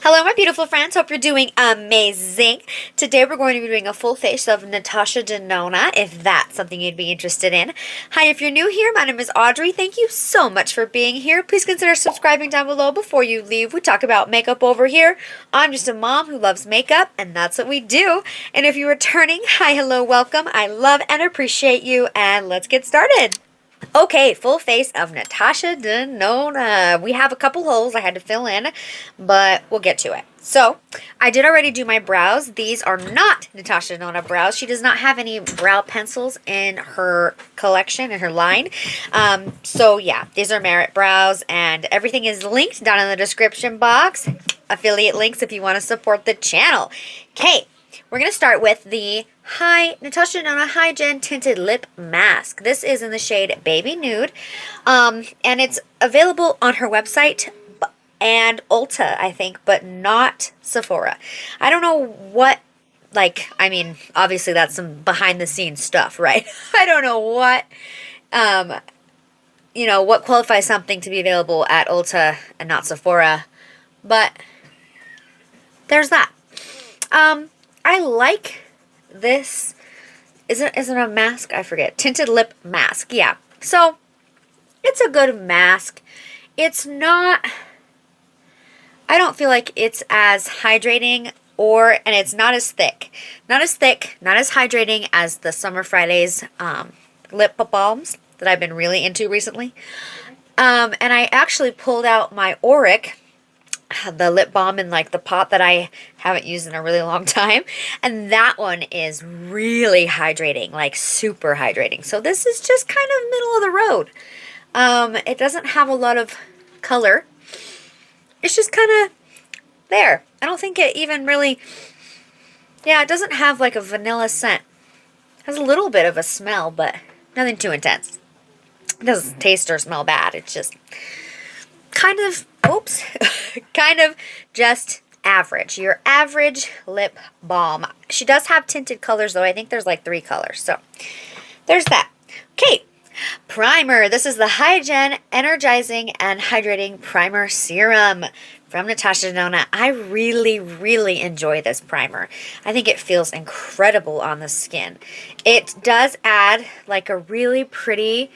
Hello, my beautiful friends. Hope you're doing amazing. Today we're going to be doing a full face of NATASHA DENONA, if that's something you'd be interested in. Hi, if you're new here, my name is Audrey. Thank you so much for being here. Please consider subscribing down below before you leave. We talk about makeup over here. I'm just a mom who loves makeup, and that's what we do. And if you're returning, hi, hello, welcome. I love and appreciate you, and let's get started. Okay, full face of NATASHA DENONA. We have a couple holes I had to fill in, but we'll get to it. So, I did already do my brows. These are not NATASHA DENONA brows. She does not have any brow pencils in her collection, in her line. So yeah, these are Merit brows, and everything is linked down in the description box. Affiliate links if you want to support the channel. Okay, we're going to start with the NATASHA DENONA High Gen Tinted Lip Mask. This is in the shade Baby Nude, and it's available on her website and Ulta, I think, but not Sephora. I don't know what, I mean, obviously that's some behind-the-scenes stuff, right? I don't know what, what qualifies something to be available at Ulta and not Sephora, but there's that. I like this. Is it a mask? I forget. Tinted lip mask. Yeah. So, it's a good mask. It's not, I don't feel like it's as hydrating and it's not as thick. Not as thick, not as hydrating as the Summer Fridays lip balms that I've been really into recently. And I actually pulled out my Auric, the lip balm in the pot that I haven't used in a really long time, and that one is really hydrating, super hydrating. So this is just kind of middle of the road. It doesn't have a lot of color. It's just kind of there. I don't think it even really, it doesn't have a vanilla scent. It has a little bit of a smell, but nothing too intense. It doesn't taste or smell bad. It's just kind of, kind of just average. Your average lip balm. She does have tinted colors, though. I think there's 3 colors. So, there's that. Okay, primer. This is the High Gen Energizing and Hydrating Primer Serum from NATASHA DENONA. I really, really enjoy this primer. I think it feels incredible on the skin. It does add a really pretty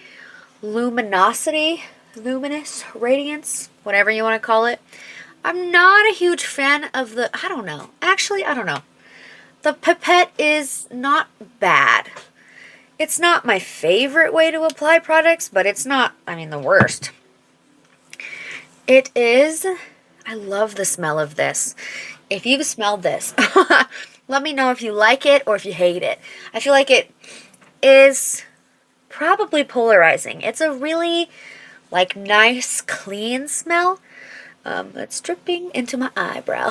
luminosity, luminous, radiance, whatever you want to call it. I'm not a huge fan of the, I don't know. Actually, I don't know. The pipette is not bad. It's not my favorite way to apply products, but it's not, the worst. It is, I love the smell of this. If you've smelled this, let me know if you like it or if you hate it. I feel like it is probably polarizing. It's a really nice, clean smell. It's dripping into my eyebrow.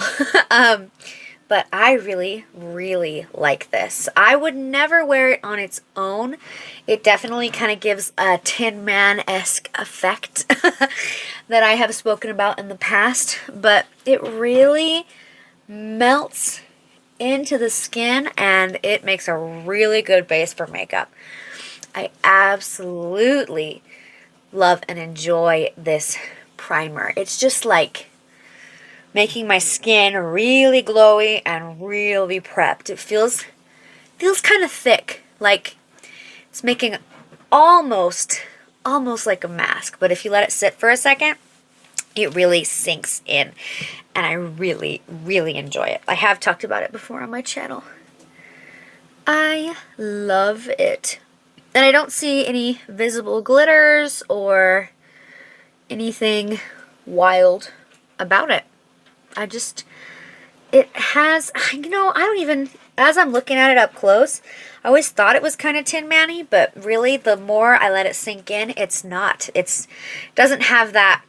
But I really, really like this. I would never wear it on its own. It definitely kind of gives a Tin Man-esque effect that I have spoken about in the past. But it really melts into the skin, and it makes a really good base for makeup. I absolutely love and enjoy this primer. It's just making my skin really glowy and really prepped. It feels kind of thick, it's making almost like a mask, but if you let it sit for a second, it really sinks in, and I really, really enjoy it. I have talked about it before on my channel. I love it. And I don't see any visible glitters or anything wild about it. It has, I don't even, as I'm looking at it up close, I always thought it was kind of Tin Man-y, but really the more I let it sink in, it's not. It doesn't have that,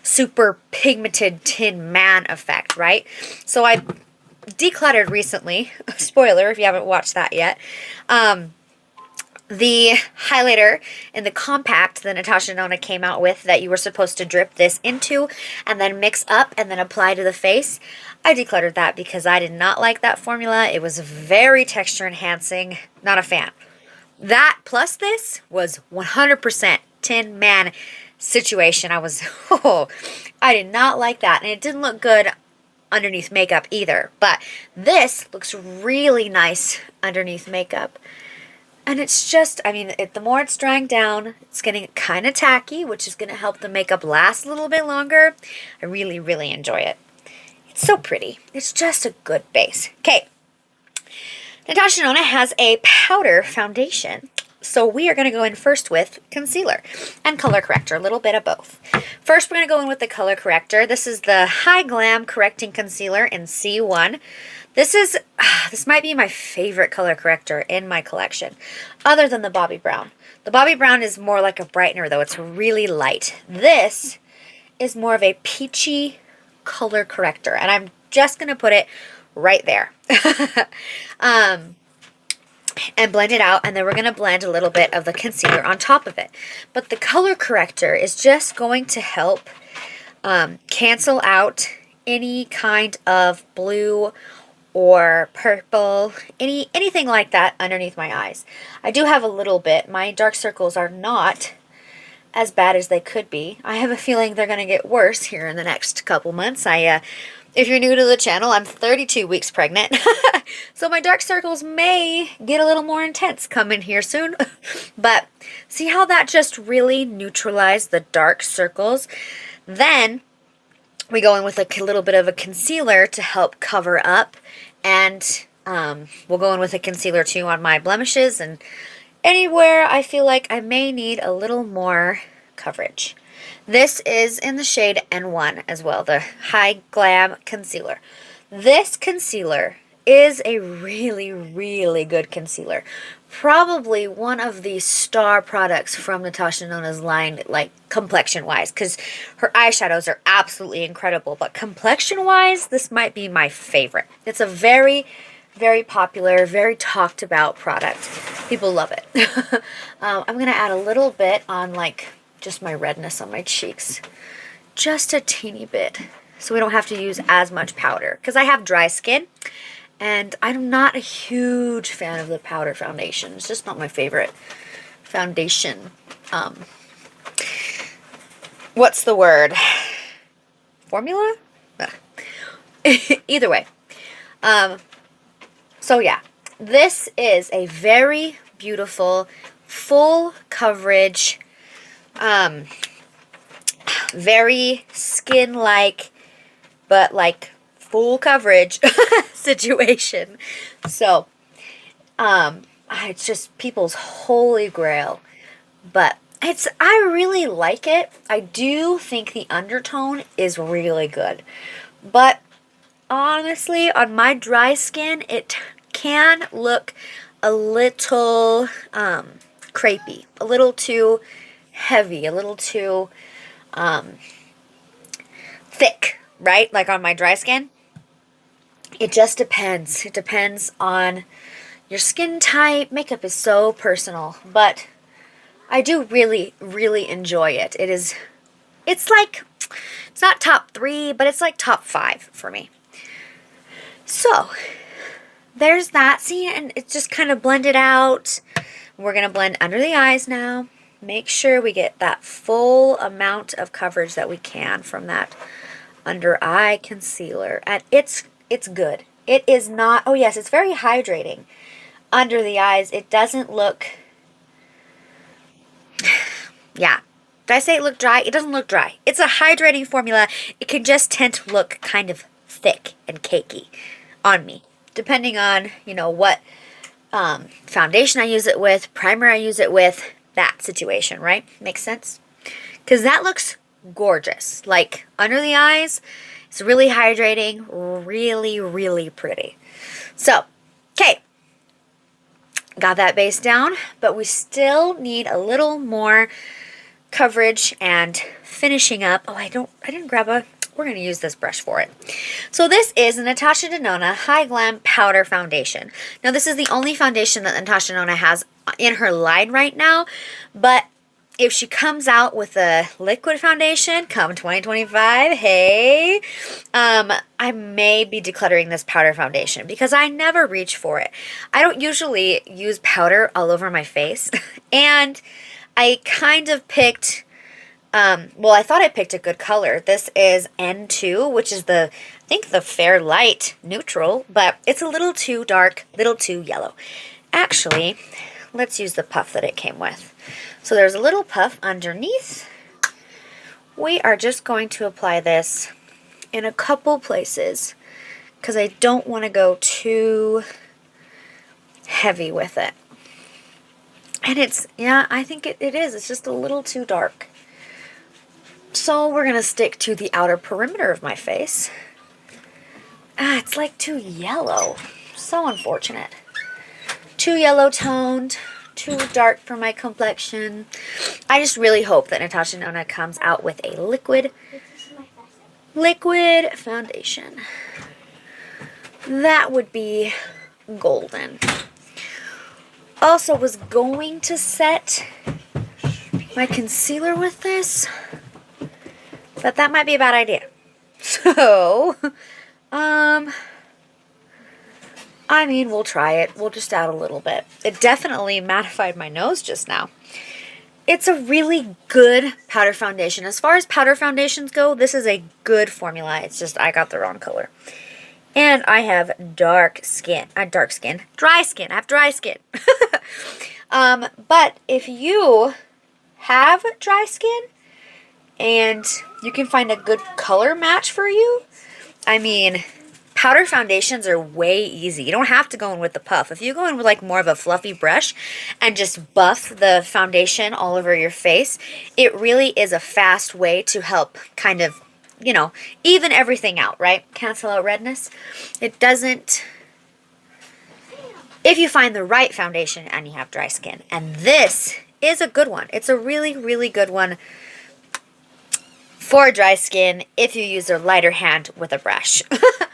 super pigmented Tin Man effect, right? So I decluttered recently, spoiler if you haven't watched that yet, the highlighter in the compact that NATASHA DENONA came out with that you were supposed to drip this into and then mix up and then apply to the face. I decluttered that because I did not like that formula. It was very texture enhancing. Not a fan. That plus this was 100% Tin Man situation. Oh, I did not like that. And it didn't look good underneath makeup either. But this looks really nice underneath makeup. And it's just, I mean, the more it's drying down, it's getting kind of tacky, which is going to help the makeup last a little bit longer. I really, really enjoy it. It's so pretty. It's just a good base. Okay. Natasha Denona has a powder foundation. So we are going to go in first with concealer and color corrector, a little bit of both. First, we're going to go in with the color corrector. This is the High Glam Correcting Concealer in C1. This might be my favorite color corrector in my collection, other than the Bobbi Brown. The Bobbi Brown is more like a brightener, though. It's really light. This is more of a peachy color corrector, and I'm just going to put it right there. And blend it out, and then we're going to blend a little bit of the concealer on top of it. But the color corrector is just going to help cancel out any kind of blue or purple, anything like that underneath my eyes. I do have a little bit. My dark circles are not as bad as they could be. I have a feeling they're going to get worse here in the next couple months. If you're new to the channel, I'm 32 weeks pregnant. So my dark circles may get a little more intense coming here soon. But see how that just really neutralized the dark circles? Then we go in with a little bit of a concealer to help cover up. And we'll go in with a concealer too on my blemishes and anywhere I feel like I may need a little more coverage. This is in the shade N1 as well, the High Glam Concealer. This concealer is a really, really good concealer. Probably one of the star products from Natasha Denona's line, like complexion-wise, because her eyeshadows are absolutely incredible. But complexion-wise, this might be my favorite. It's a very, very popular, very talked about product. People love it. I'm going to add a little bit on like just my redness on my cheeks. Just a teeny bit. So we don't have to use as much powder. Because I have dry skin. And I'm not a huge fan of the powder foundation. It's just not my favorite foundation. What's the word? Formula? Either way. So yeah. This is a very beautiful, full coverage, very skin-like, but like full coverage situation. So, it's just people's holy grail. But I really like it. I do think the undertone is really good. But honestly, on my dry skin, it can look a little crepey, a little too heavy, a little too thick, right? Like on my dry skin. It just depends. It depends on your skin type. Makeup is so personal, but I do really, really enjoy it. It's not top 3, but it's like top 5 for me. So, there's that. See, and it's just kind of blended out. We're going to blend under the eyes now. Make sure we get that full amount of coverage that we can from that under eye concealer. And it's good. It is not, oh yes, it's very hydrating under the eyes. It doesn't look, yeah. Did I say it looked dry? It doesn't look dry. It's a hydrating formula. It can just tend to look kind of thick and cakey on me, depending on, what foundation I use it with, primer I use it with, that situation, right? Makes sense? Because that looks gorgeous. Like, under the eyes, it's really hydrating, really, really pretty. So, okay. Got that base down, but we still need a little more coverage and finishing up. Oh, I didn't grab we're going to use this brush for it. So this is the Natasha Denona High Glam Powder Foundation. Now, this is the only foundation that Natasha Denona has in her line right now, but if she comes out with a liquid foundation come 2025, hey, I may be decluttering this powder foundation because I never reach for it. I don't usually use powder all over my face, and I kind of picked Well, I thought I picked a good color. This is N2, which is I think the fair light neutral, but it's a little too dark, little too yellow. Actually, let's use the puff that it came with. So there's a little puff underneath. We are just going to apply this in a couple places because I don't want to go too heavy with it. And it's, yeah, I think it is. It's just a little too dark. So we're going to stick to the outer perimeter of my face. It's like too yellow. So unfortunate. Too yellow toned. Too dark for my complexion. I just really hope that Natasha Denona comes out with a liquid foundation. That would be golden. Also was going to set my concealer with this, but that might be a bad idea. So, I mean, we'll try it. We'll just add a little bit. It definitely mattified my nose just now. It's a really good powder foundation. As far as powder foundations go, this is a good formula. It's just I got the wrong color. And I have dry skin. I have dry skin. But if you have dry skin and you can find a good color match for you, I mean, powder foundations are way easy. You don't have to go in with the puff. If you go in with like more of a fluffy brush and just buff the foundation all over your face, it really is a fast way to help kind of, you know, even everything out, right? Cancel out redness. It doesn't, if you find the right foundation and you have dry skin. And this is a good one. It's a really, really good one for dry skin if you use a lighter hand with a brush. I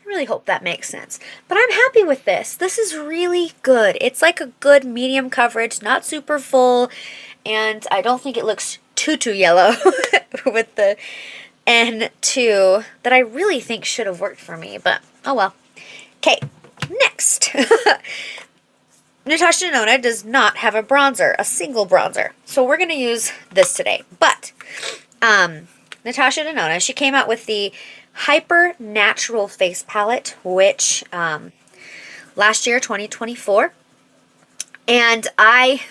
really hope that makes sense. But I'm happy with this. This is really good. It's like a good medium coverage, not super full, and I don't think it looks too yellow with the N2 that I really think should have worked for me, but oh well. Okay, next. Natasha Denona does not have a bronzer, a single bronzer. So we're going to use this today. But Natasha Denona, she came out with the Hyper Natural Face Palette, which last year, 2024. And I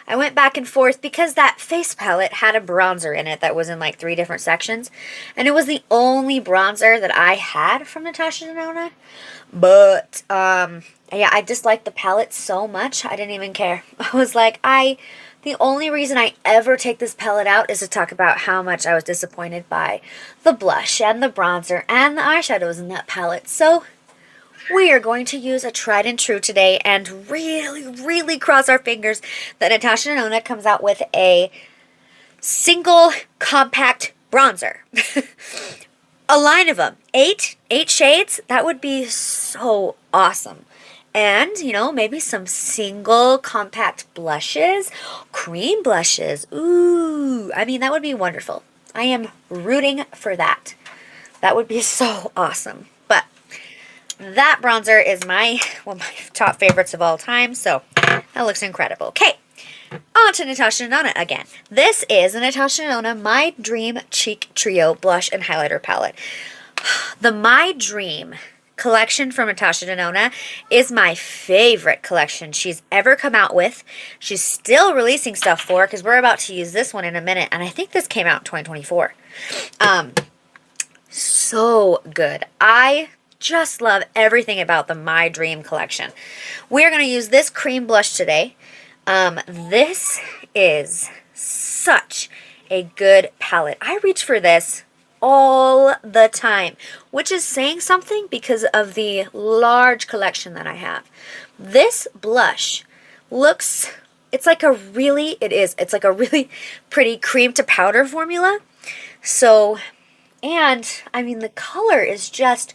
went back and forth because that face palette had a bronzer in it that was in like 3 different sections. And it was the only bronzer that I had from Natasha Denona. But, yeah, I disliked the palette so much, I didn't even care. I was like, the only reason I ever take this palette out is to talk about how much I was disappointed by the blush and the bronzer and the eyeshadows in that palette. So we are going to use a tried and true today and really, really cross our fingers that Natasha Denona comes out with a single compact bronzer. A line of them. 8 shades. That would be so awesome. And, you know, maybe some single compact blushes, cream blushes. Ooh, I mean, that would be wonderful. I am rooting for that. That would be so awesome. But that bronzer is one of my top favorites of all time, so that looks incredible. Okay, on to Natasha Denona again. This is a Natasha Denona My Dream Cheek Trio Blush and Highlighter Palette. The My Dream collection from Natasha Denona is my favorite collection she's ever come out with. She's still releasing stuff for, because we're about to use this one in a minute, and I think this came out in 2024. So good. I just love everything about the My Dream collection. We're going to use this cream blush today. This is such a good palette. I reach for this all the time, which is saying something because of the large collection that I have. This blush looks, it's like a really pretty cream to powder formula. So, and I mean, the color is just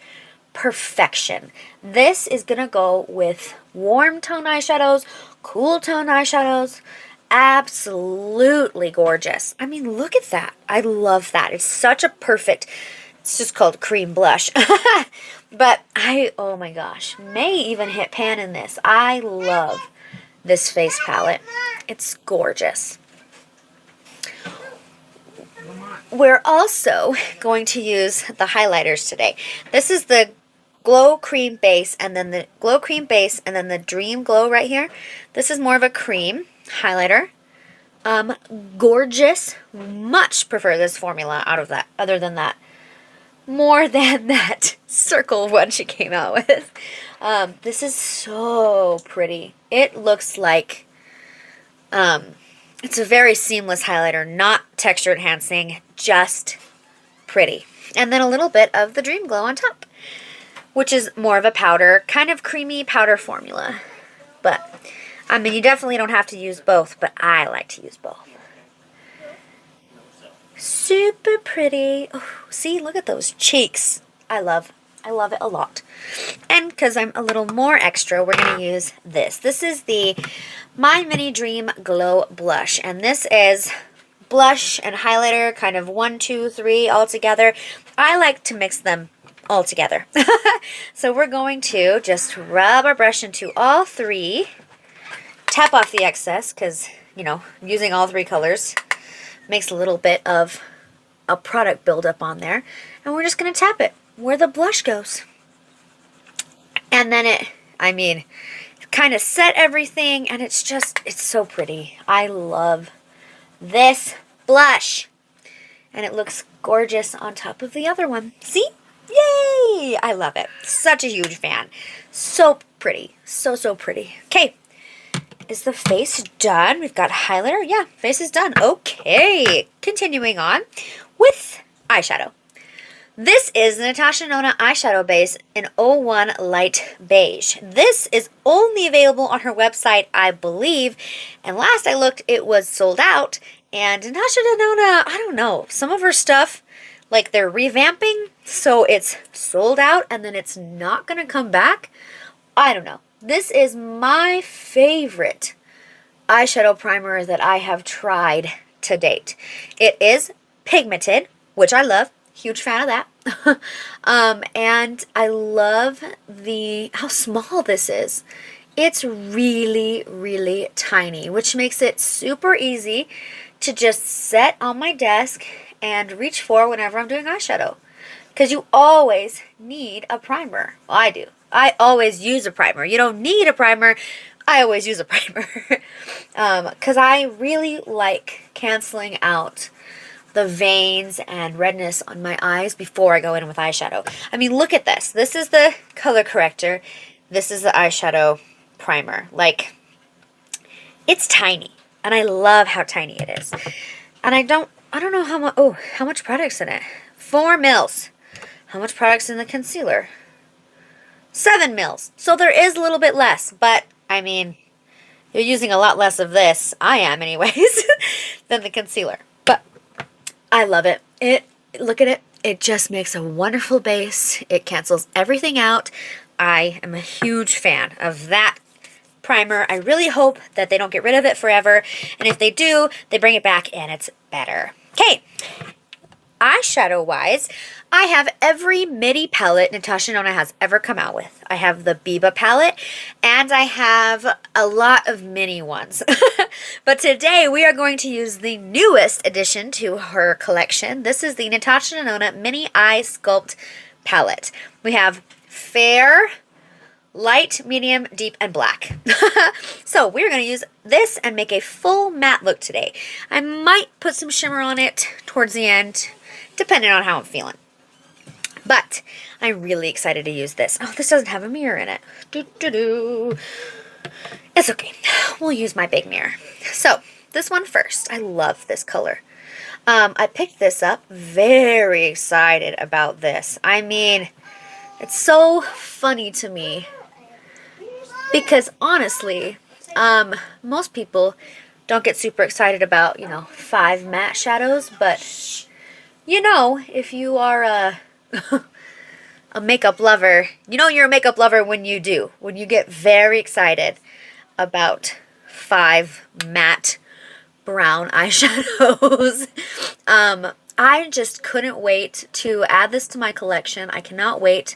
perfection. This is gonna go with warm tone eyeshadows, cool tone eyeshadows. Absolutely gorgeous. I mean, look at that. I love that. It's such a perfect, it's just called cream blush. But oh my gosh, may even hit pan in this. I love this face palette. It's gorgeous. we're also going to use the highlighters today. This is the Glow Cream Base, and then the Glow Cream Base, and then the Dream Glow right here. This is more of a cream highlighter. Gorgeous. Much prefer this formula out of that, other than that. More than that circle one she came out with. This is so pretty. It looks like, it's a very seamless highlighter, not texture enhancing, just pretty. And then a little bit of the Dream Glow on top, which is more of a powder, kind of creamy powder formula. But, I mean, you definitely don't have to use both, but I like to use both. Super pretty. Oh, see, look at those cheeks. I love it a lot. And because I'm a little more extra, we're going to use this. This is the My Mini Dream Glow Blush. And this is blush and highlighter, kind of 1, 2, 3 all together. I like to mix them all together. So we're going to just rub our brush into all three. Tap off the excess because, you know, using all three colors makes a little bit of a product buildup on there. And we're just going to tap it where the blush goes. And then it kind of set everything, and it's so pretty. I love this blush. And it looks gorgeous on top of the other one. See? Yay! I love it. Such a huge fan. So pretty. So, so pretty. Okay. Is the face done? We've got highlighter. Yeah, face is done. Okay. Continuing on with eyeshadow. This is the Natasha Denona eyeshadow base in 01 Light Beige. This is only available on her website, I believe. And last I looked, it was sold out. And Natasha Denona, I don't know, some of her stuff, like they're revamping, so it's sold out and then it's not going to come back. I don't know. This is my favorite eyeshadow primer that I have tried to date. It is pigmented, which I love. Huge fan of that. And I love how small this is. It's really, really tiny, which makes it super easy to just set on my desk and reach for whenever I'm doing eyeshadow. Because you always need a primer. Well, I do. I always use a primer. You don't need a primer. I always use a primer. Because I really like canceling out the veins and redness on my eyes before I go in with eyeshadow. I mean, look at this. This is the color corrector. This is the eyeshadow primer. Like, it's tiny. And I love how tiny it is. And I don't know how much product's in it. 4 mils. How much product's in the concealer? 7 mils. So there is a little bit less, but I mean, you're using a lot less of this, I am anyways, than the concealer. But I love it. Look at it. It just makes a wonderful base. It cancels everything out. I am a huge fan of that primer. I really hope that they don't get rid of it forever. And if they do, they bring it back and it's better. Okay. Eyeshadow wise, I have every midi palette Natasha Denona has ever come out with. I have the Biba palette and I have a lot of mini ones. But today we are going to use the newest addition to her collection. This is the Natasha Denona Mini Eye Sculpt palette. We have fair, light, medium, deep, and black. So we're going to use this and make a full matte look today. I might put some shimmer on it towards the end, depending on how I'm feeling. But I'm really excited to use this. Oh, this doesn't have a mirror in it. It's okay. We'll use my big mirror. So this one first. I love this color. I picked this up. Very excited about this. I mean, it's so funny to me because honestly, most people don't get super excited about, 5 matte shadows, but if you are a makeup lover, you're a makeup lover when you do. When you get very excited about 5 matte brown eyeshadows. I just couldn't wait to add this to my collection. I cannot wait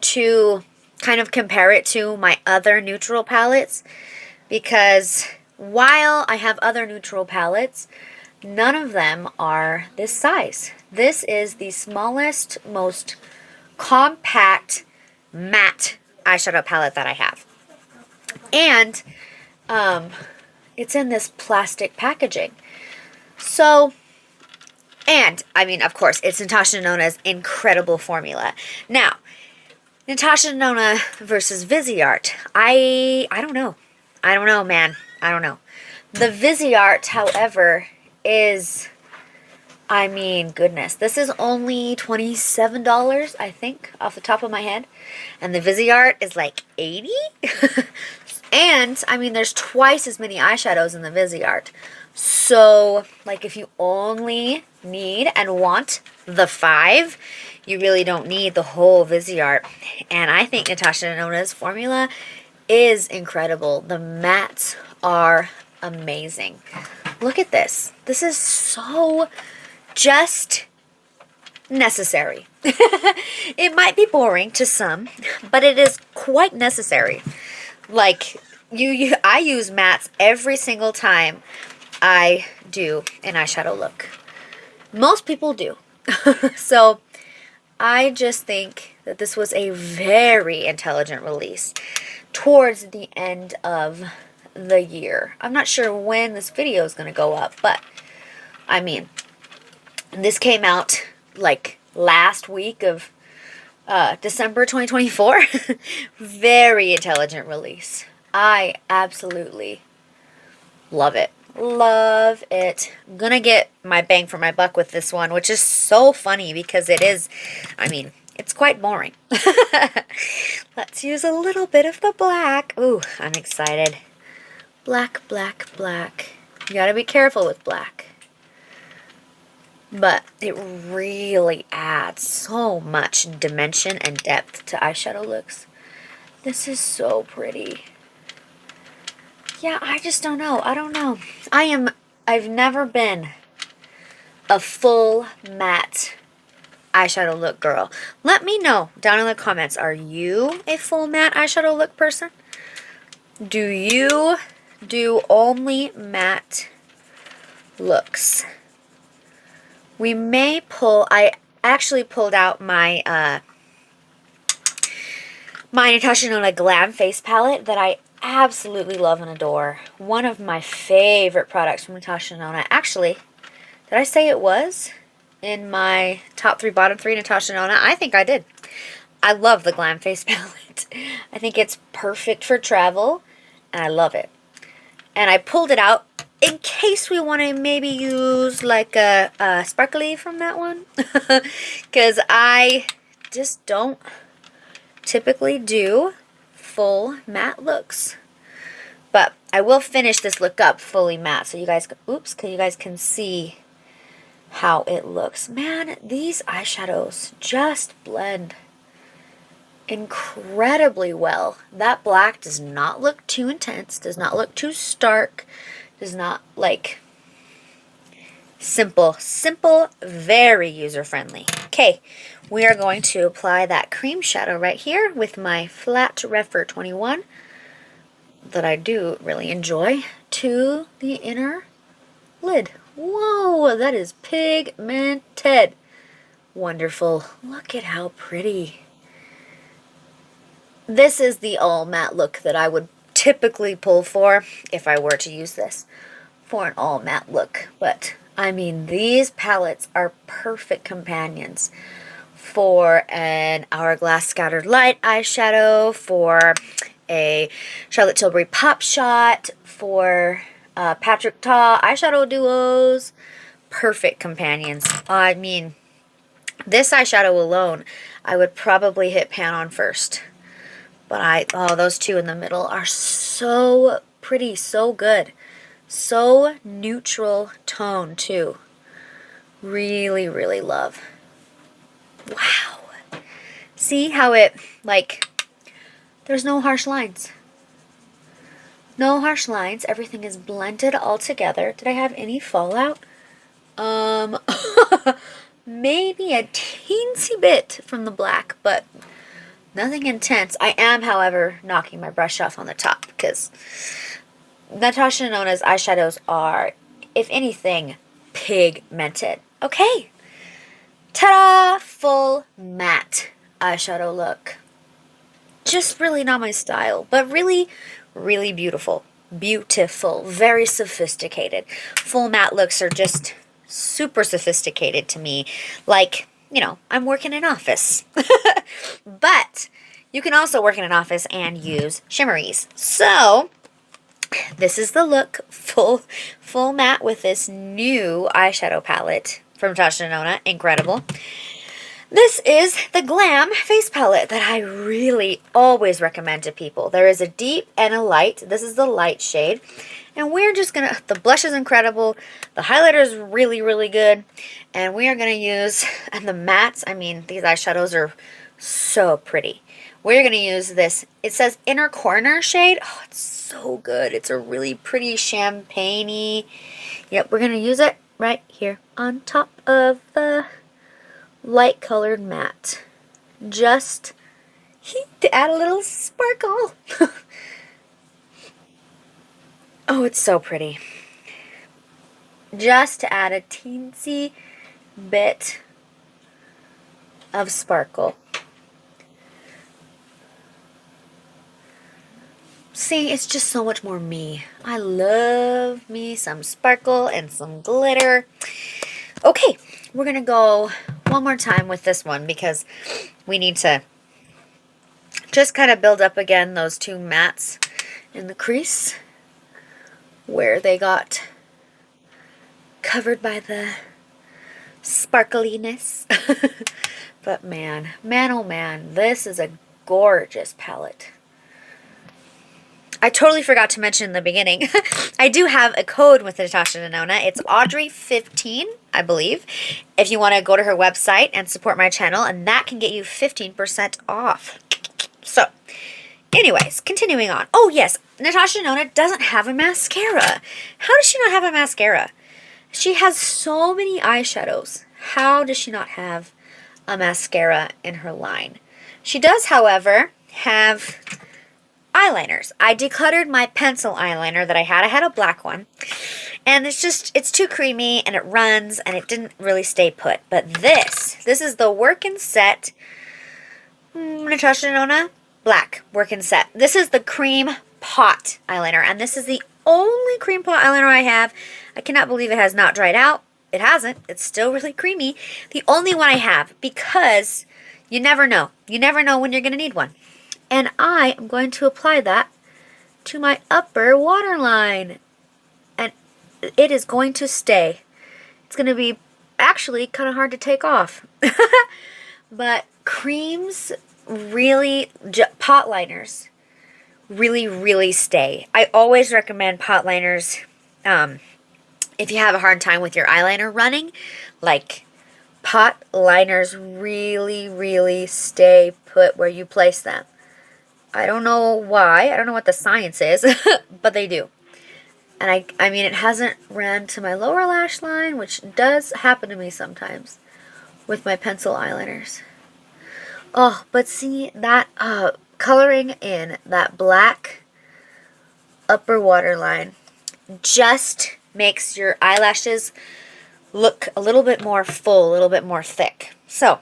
to kind of compare it to my other neutral palettes because while I have other neutral palettes, none of them are this size. This is the smallest, most compact matte eyeshadow palette that I have. And it's in this plastic packaging. So, and I mean, of course, it's Natasha Denona's incredible formula. Now, Natasha Denona versus Viseart. I don't know. I don't know, man. I don't know. The Viseart, however, is, I mean, goodness. This is only $27, I think, off the top of my head. And the Viseart is like $80. And, I mean, there's twice as many eyeshadows in the Viseart. So, like, if you only need and want the 5, you really don't need the whole Viseart. And I think Natasha Denona's formula is incredible. The mattes are amazing. Look at this. This is so just necessary. It might be boring to some, but it is quite necessary. Like, I use mattes every single time I do an eyeshadow look. Most people do. So, I just think that this was a very intelligent release towards the end of the year. I'm not sure when this video is going to go up, but I mean, this came out like last week of December 2024. Very intelligent release. I absolutely love it. Love it. I'm gonna get my bang for my buck with this one, which is so funny because it is, I mean, it's quite boring. Let's use a little bit of the black. Ooh, I'm excited. Black, black, black. You gotta be careful with black. But it really adds so much dimension and depth to eyeshadow looks. This is so pretty. Yeah, I just don't know. I don't know. I've never been a full matte eyeshadow look girl. Let me know down in the comments. Are you a full matte eyeshadow look person? Do you do only matte looks? We may pull, I actually pulled out my my Natasha Denona Glam face palette that I absolutely love and adore. One of my favorite products from Natasha Denona. Actually, did I say it was in my top 3, bottom 3 Natasha Denona? I think I did. I love the Glam face palette. I think it's perfect for travel, and I love it. And I pulled it out in case we want to maybe use like a sparkly from that one. Because I just don't typically do full matte looks. But I will finish this look up fully matte so you guys, you guys can see how it looks. Man, these eyeshadows just blend incredibly well. That black does not look too intense, does not look too stark, does not like simple, very user-friendly. Okay, we are going to apply that cream shadow right here with my flat Refer 21 that I do really enjoy to the inner lid. Whoa, that is pigmented. Wonderful. Look at how pretty. This is the all matte look that I would typically pull for if I were to use this for an all matte look. But I mean, these palettes are perfect companions for an Hourglass Scattered Light eyeshadow, for a Charlotte Tilbury Pop Shot, for Patrick Ta eyeshadow duos. Perfect companions. I mean, this eyeshadow alone, I would probably hit pan on first. But those two in the middle are so pretty, so good. So neutral tone too. Really, really love. Wow. See how it, like, there's no harsh lines. No harsh lines. Everything is blended all together. Did I have any fallout? Maybe a teensy bit from the black, but nothing intense. I am, however, knocking my brush off on the top because Natasha Denona's eyeshadows are, if anything, pigmented. Okay. Ta-da! Full matte eyeshadow look. Just really not my style, but really, really beautiful. Beautiful. Very sophisticated. Full matte looks are just super sophisticated to me. Like, you know, I'm working in an office. But you can also work in an office and use shimmeries. So, this is the look. Full matte with this new eyeshadow palette from Natasha Denona. Incredible. This is the Glam face palette that I really always recommend to people. There is a deep and a light. This is the light shade. And we're just going to, the blush is incredible. The highlighter is really, really good. And we are going to use, and the mattes, I mean, these eyeshadows are so pretty. We're going to use this, it says Inner Corner shade. Oh, it's so good. It's a really pretty champagne-y. Yep, we're going to use it right here on top of the light colored matte, just to add a little sparkle. Oh, it's so pretty. Just to add a teensy bit of sparkle. See, it's just so much more me. I love me some sparkle and some glitter. Okay, we're gonna go one more time with this one because we need to just kind of build up again those two mattes in the crease where they got covered by the sparkliness. But man, oh man, this is a gorgeous palette. I totally forgot to mention in the beginning, I do have a code with Natasha Denona. It's Audrey15, I believe, if you want to go to her website and support my channel, and that can get you 15% off. So, anyways, continuing on. Oh, yes, Natasha Denona doesn't have a mascara. How does she not have a mascara? She has so many eyeshadows. How does she not have a mascara in her line? She does, however, have eyeliners. I decluttered my pencil eyeliner that I had. I had a black one. And it's too creamy and it runs and it didn't really stay put. But this is the Work and Set Natasha Denona black Work and Set. This is the Cream Pot eyeliner. And this is the only Cream Pot eyeliner I have. I cannot believe it has not dried out. It hasn't. It's still really creamy. The only one I have because you never know. You never know when you're going to need one. And I am going to apply that to my upper waterline. And it is going to stay. It's going to be actually kind of hard to take off. But creams really, pot liners really, really stay. I always recommend pot liners if you have a hard time with your eyeliner running. Like, pot liners really, really stay put where you place them. I don't know why. I don't know what the science is, but they do. And I mean, it hasn't ran to my lower lash line, which does happen to me sometimes with my pencil eyeliners. Oh, but see, that coloring in that black upper waterline just makes your eyelashes look a little bit more full, a little bit more thick. So,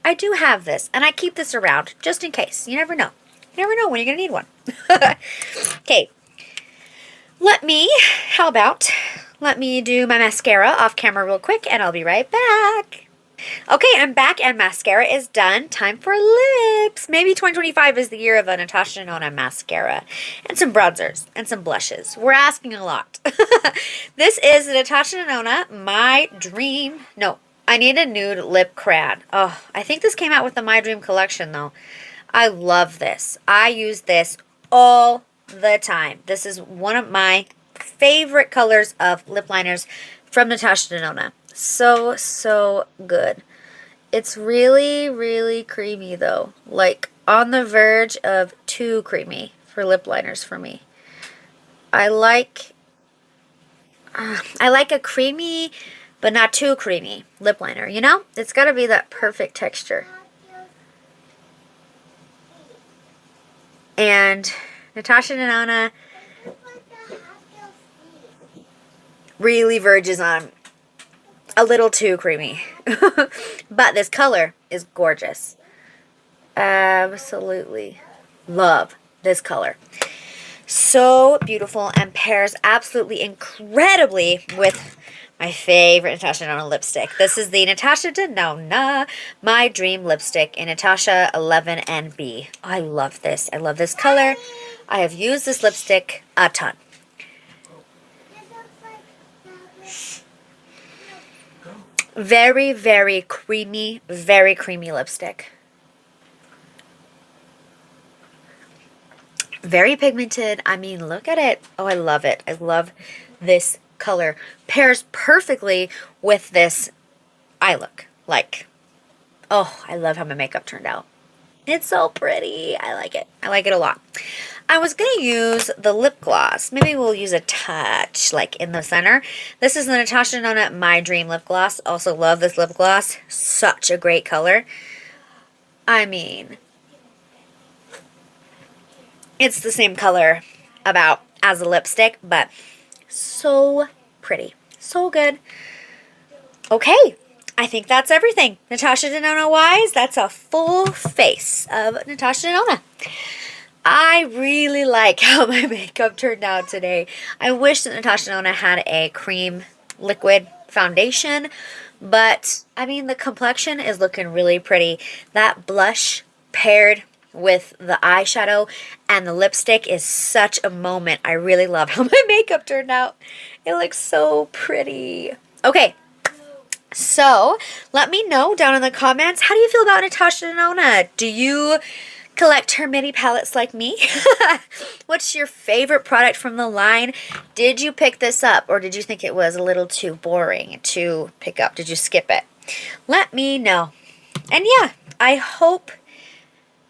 I do have this, and I keep this around just in case. You never know. You never know when you're going to need one. Okay. Let me do my mascara off camera real quick, and I'll be right back. Okay, I'm back, and mascara is done. Time for lips. Maybe 2025 is the year of a Natasha Denona mascara. And some bronzers, and some blushes. We're asking a lot. This is Natasha Denona, My Dream. No, I need a nude lip crayon. Oh, I think this came out with the My Dream collection, though. I love this. I use this all the time. This is one of my favorite colors of lip liners from Natasha Denona. So, so good. It's really, really creamy, though. Like, on the verge of too creamy for lip liners for me. I like a creamy, but not too creamy lip liner, you know? It's got to be that perfect texture. And Natasha Denona really verges on a little too creamy. But this color is gorgeous. Absolutely love this color. So beautiful and pairs absolutely incredibly with my favorite Natasha Denona lipstick. This is the Natasha Denona My Dream Lipstick in Natasha 11NB. I love this. I love this color. I have used this lipstick a ton. Very, very creamy lipstick. Very pigmented. I mean, look at it. Oh, I love it. I love this color. Pairs perfectly with this eye look. Like, oh, I love how my makeup turned out. It's so pretty. I like it. I like it a lot. I was going to use the lip gloss. Maybe we'll use a touch, like, in the center. This is the Natasha Denona My Dream Lip Gloss. Also love this lip gloss. Such a great color. I mean, it's the same color about as a lipstick, but so pretty. So good. Okay. I think that's everything. Natasha Denona wise, that's a full face of Natasha Denona. I really like how my makeup turned out today. I wish that Natasha Denona had a cream liquid foundation, but I mean, the complexion is looking really pretty. That blush paired with the eyeshadow and the lipstick is such a moment. I really love how my makeup turned out. It looks so pretty. Okay. So, let me know down in the comments, how do you feel about Natasha Denona? Do you collect her mini palettes like me? What's your favorite product from the line? Did you pick this up, or did you think it was a little too boring to pick up? Did you skip it? Let me know. And yeah, I hope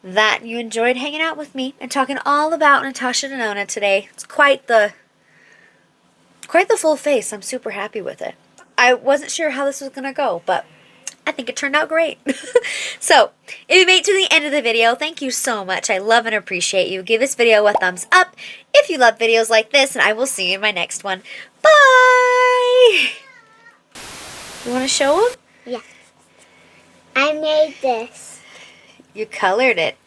that you enjoyed hanging out with me and talking all about Natasha Denona today. It's quite the full face. I'm super happy with it. I wasn't sure how this was going to go, but I think it turned out great. So, if you made it to the end of the video, thank you so much. I love and appreciate you. Give this video a thumbs up if you love videos like this, and I will see you in my next one. Bye! You want to show them? Yeah. I made this. You colored it.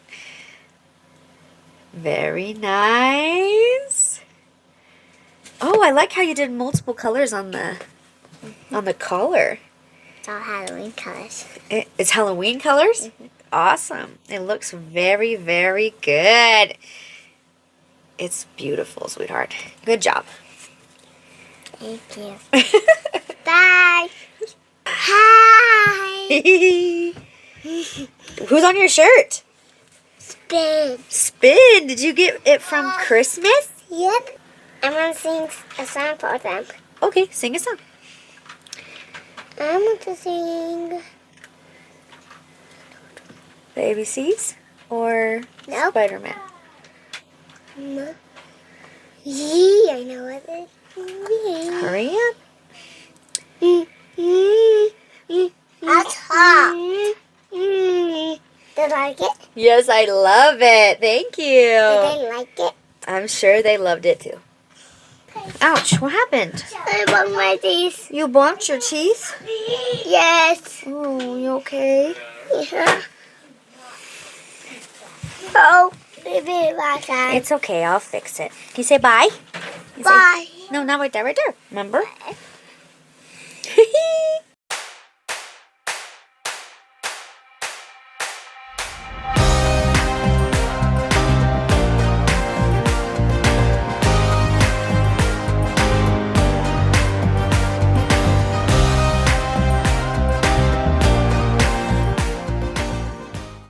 Very nice. Oh, I like how you did multiple colors on the collar. It's all Halloween colors. It's Halloween colors? Mm-hmm. Awesome. It looks very, very good. It's beautiful, sweetheart. Good job. Thank you. Bye. Hi. Who's on your shirt? Spin. Spin. Did you get it from Christmas? Yep. I'm going to sing a song for them. Okay, sing a song. I'm going to sing The ABCs or Nope. Spider-Man? No. Yeah, I know what it is. Hurry up. That's hot. Did you like it? Yes, I love it. Thank you. Did they like it? I'm sure they loved it too. Ouch, what happened? I bumped my teeth. You bumped your teeth? Yes. Oh, you okay? Yeah. Oh, baby, bye. It's okay, I'll fix it. Can you say bye? You Bye. Say, no, not right there, right there. Remember?